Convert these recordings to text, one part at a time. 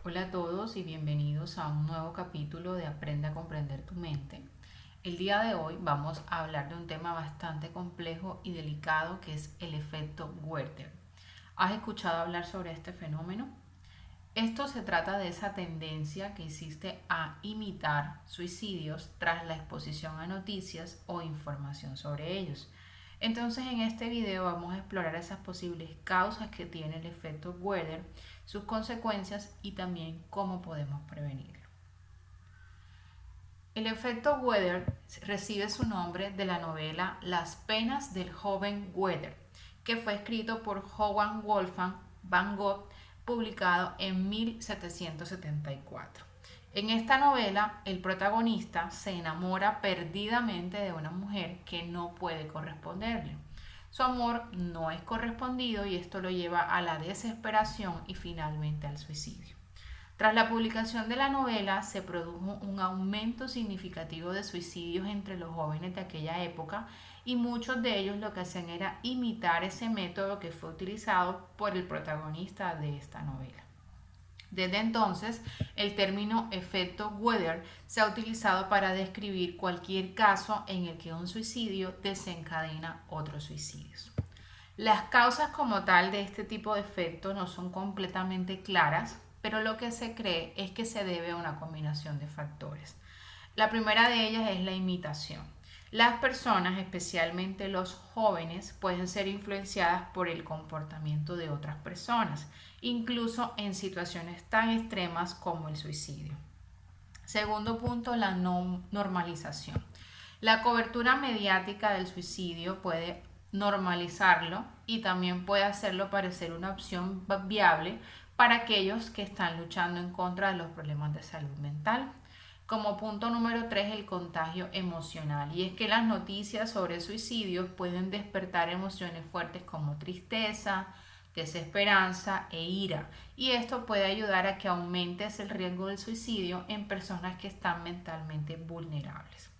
Hola a todos y bienvenidos a un nuevo capítulo de Aprende a comprender tu mente. El día de hoy vamos a hablar de un tema bastante complejo y delicado que es el efecto Werther. ¿Has escuchado hablar sobre este fenómeno? Esto se trata de esa tendencia que existe a imitar suicidios tras la exposición a noticias o información sobre ellos. Entonces en este video vamos a explorar esas posibles causas que tiene el efecto Werther, sus consecuencias y también cómo podemos prevenirlo. El efecto Werther recibe su nombre de la novela Las penas del joven Werther, que fue escrito por Johann Wolfgang van Goethe, publicado en 1774. En esta novela, el protagonista se enamora perdidamente de una mujer que no puede corresponderle. Su amor no es correspondido y esto lo lleva a la desesperación y finalmente al suicidio. Tras la publicación de la novela, se produjo un aumento significativo de suicidios entre los jóvenes de aquella época y muchos de ellos lo que hacían era imitar ese método que fue utilizado por el protagonista de esta novela. Desde entonces, el término efecto Werther se ha utilizado para describir cualquier caso en el que un suicidio desencadena otros suicidios. Las causas como tal de este tipo de efecto no son completamente claras, pero lo que se cree es que se debe a una combinación de factores. La primera de ellas es la imitación. Las personas, especialmente los jóvenes, pueden ser influenciadas por el comportamiento de otras personas, incluso en situaciones tan extremas como el suicidio. Segundo punto, la normalización. La cobertura mediática del suicidio puede normalizarlo y también puede hacerlo parecer una opción viable para aquellos que están luchando en contra de los problemas de salud mental. Como punto número 3, el contagio emocional. Y es que las noticias sobre suicidios pueden despertar emociones fuertes como tristeza, desesperanza e ira. Y esto puede ayudar a que aumente el riesgo del suicidio en personas que están mentalmente vulnerables.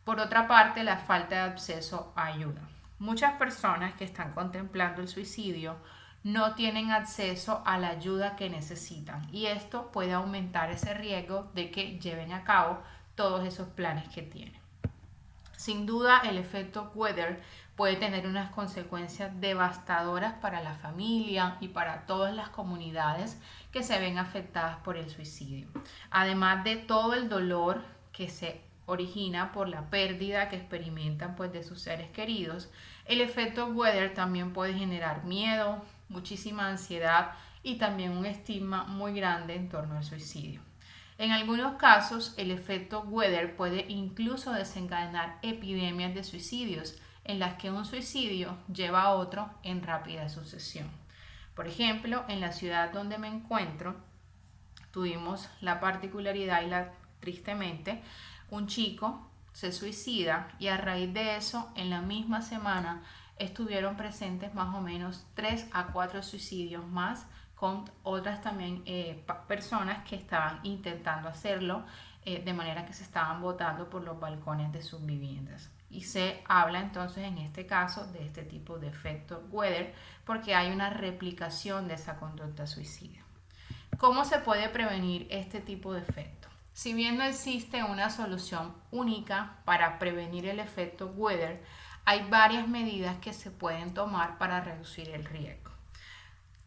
Por otra parte, la falta de acceso a ayuda. Muchas personas que están contemplando el suicidio no tienen acceso a la ayuda que necesitan y esto puede aumentar ese riesgo de que lleven a cabo todos esos planes que tienen. Sin duda, el efecto Werther puede tener unas consecuencias devastadoras para la familia y para todas las comunidades que se ven afectadas por el suicidio. Además de todo el dolor que se origina por la pérdida que experimentan de sus seres queridos, el efecto Werther también puede generar miedo, muchísima ansiedad y también un estigma muy grande en torno al suicidio. En algunos casos, el efecto Werther puede incluso desencadenar epidemias de suicidios en las que un suicidio lleva a otro en rápida sucesión. Por ejemplo, en la ciudad donde me encuentro, tuvimos la particularidad tristemente, un chico se suicida y a raíz de eso, en la misma semana, estuvieron presentes más o menos 3 a 4 suicidios más con otras también personas que estaban intentando hacerlo de manera que se estaban botando por los balcones de sus viviendas. Y se habla entonces en este caso de este tipo de efecto Werther porque hay una replicación de esa conducta suicida. ¿Cómo se puede prevenir este tipo de efecto? Si bien no existe una solución única para prevenir el efecto Werther, hay varias medidas que se pueden tomar para reducir el riesgo.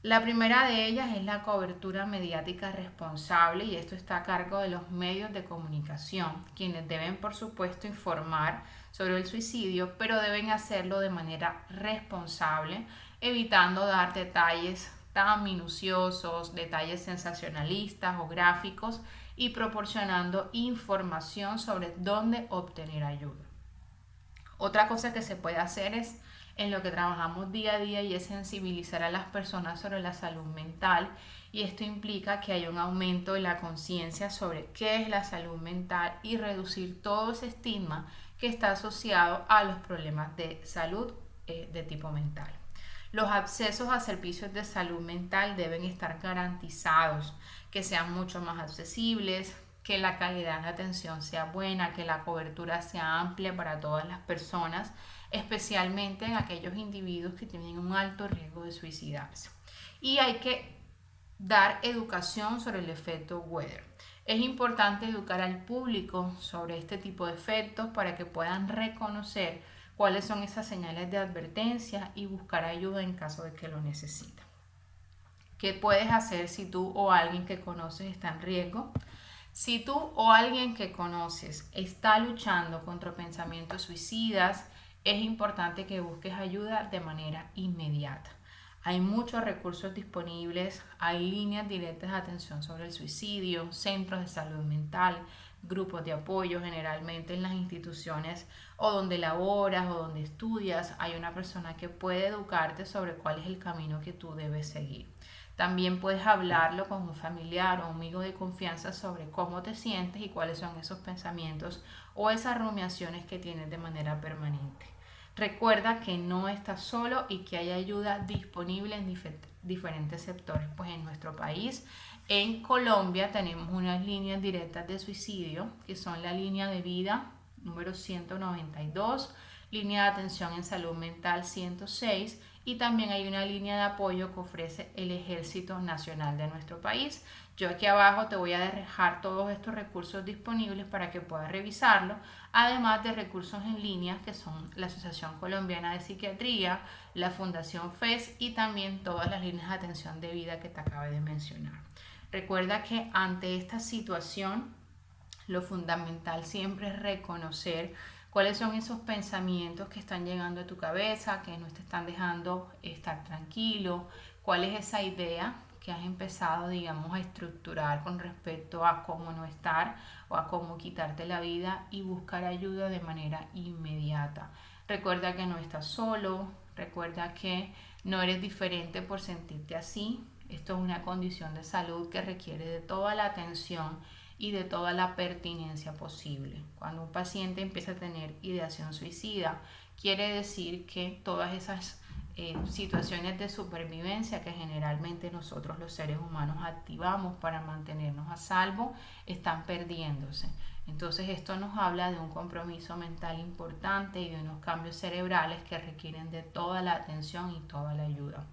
La primera de ellas es la cobertura mediática responsable y esto está a cargo de los medios de comunicación, quienes deben por supuesto informar sobre el suicidio, pero deben hacerlo de manera responsable, evitando dar detalles tan minuciosos, detalles sensacionalistas o gráficos y proporcionando información sobre dónde obtener ayuda. Otra cosa que se puede hacer es en lo que trabajamos día a día y es sensibilizar a las personas sobre la salud mental y esto implica que haya un aumento de la conciencia sobre qué es la salud mental y reducir todo ese estigma que está asociado a los problemas de salud de tipo mental. Los accesos a servicios de salud mental deben estar garantizados, que sean mucho más accesibles, que la calidad de atención sea buena, que la cobertura sea amplia para todas las personas, especialmente en aquellos individuos que tienen un alto riesgo de suicidarse. Y hay que dar educación sobre el efecto Weather. Es importante educar al público sobre este tipo de efectos para que puedan reconocer cuáles son esas señales de advertencia y buscar ayuda en caso de que lo necesiten. ¿Qué puedes hacer si tú o alguien que conoces está en riesgo? Si tú o alguien que conoces está luchando contra pensamientos suicidas, es importante que busques ayuda de manera inmediata. Hay muchos recursos disponibles, hay líneas directas de atención sobre el suicidio, centros de salud mental, grupos de apoyo. Generalmente en las instituciones o donde laboras o donde estudias hay una persona que puede educarte sobre cuál es el camino que tú debes seguir. También puedes hablarlo con un familiar o amigo de confianza sobre cómo te sientes y cuáles son esos pensamientos o esas rumiaciones que tienes de manera permanente. Recuerda que no estás solo y que hay ayuda disponible en diferentes sectores. Pues en nuestro país, en Colombia, tenemos unas líneas directas de suicidio, que son la línea de vida número 192, línea de atención en salud mental 106, y también hay una línea de apoyo que ofrece el Ejército Nacional de nuestro país. Yo aquí abajo te voy a dejar todos estos recursos disponibles para que puedas revisarlo, además de recursos en línea que son la Asociación Colombiana de Psiquiatría, la Fundación FES y también todas las líneas de atención de vida que te acabé de mencionar. Recuerda que ante esta situación, lo fundamental siempre es reconocer cuáles son esos pensamientos que están llegando a tu cabeza, que no te están dejando estar tranquilo, cuál es esa idea que has empezado, digamos, a estructurar con respecto a cómo no estar o a cómo quitarte la vida, y buscar ayuda de manera inmediata. Recuerda que no estás solo, recuerda que no eres diferente por sentirte así. Esto es una condición de salud que requiere de toda la atención y de toda la pertinencia posible. Cuando un paciente empieza a tener ideación suicida, quiere decir que todas esas situaciones de supervivencia que generalmente nosotros los seres humanos activamos para mantenernos a salvo están perdiéndose. Entonces esto nos habla de un compromiso mental importante y de unos cambios cerebrales que requieren de toda la atención y toda la ayuda.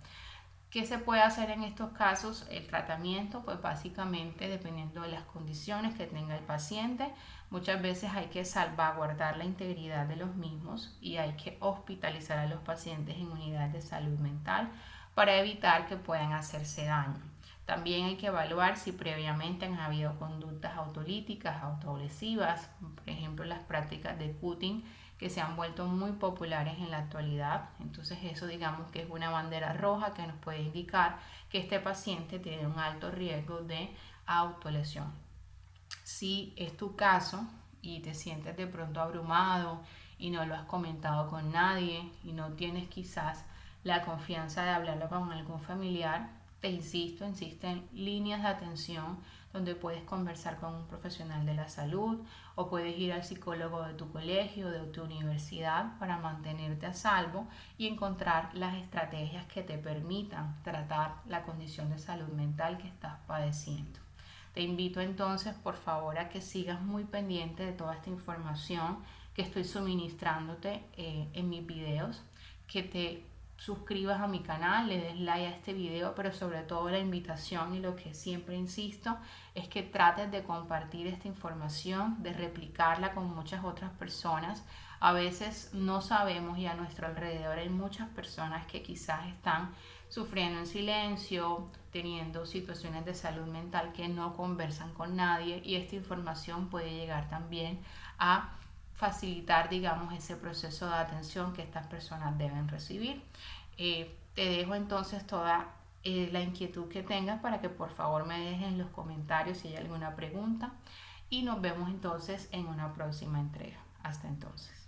¿Qué se puede hacer en estos casos? El tratamiento, pues básicamente dependiendo de las condiciones que tenga el paciente, muchas veces hay que salvaguardar la integridad de los mismos y hay que hospitalizar a los pacientes en unidades de salud mental para evitar que puedan hacerse daño. También hay que evaluar si previamente han habido conductas autolíticas, autolesivas, por ejemplo las prácticas de cutting, que se han vuelto muy populares en la actualidad. Entonces eso, digamos, que es una bandera roja que nos puede indicar que este paciente tiene un alto riesgo de autolesión. Si es tu caso y te sientes de pronto abrumado y no lo has comentado con nadie y no tienes quizás la confianza de hablarlo con algún familiar, te insisto, existen líneas de atención donde puedes conversar con un profesional de la salud o puedes ir al psicólogo de tu colegio, de tu universidad, para mantenerte a salvo y encontrar las estrategias que te permitan tratar la condición de salud mental que estás padeciendo. Te invito entonces, por favor, a que sigas muy pendiente de toda esta información que estoy suministrándote en mis videos, que te suscribas a mi canal, le des like a este video, pero sobre todo la invitación y lo que siempre insisto es que trates de compartir esta información, de replicarla con muchas otras personas. A veces no sabemos y a nuestro alrededor hay muchas personas que quizás están sufriendo en silencio, teniendo situaciones de salud mental que no conversan con nadie, y esta información puede llegar también a facilitar, digamos, ese proceso de atención que estas personas deben recibir. Te dejo entonces toda la inquietud que tengas para que por favor me dejes en los comentarios si hay alguna pregunta, y nos vemos entonces en una próxima entrega. Hasta entonces.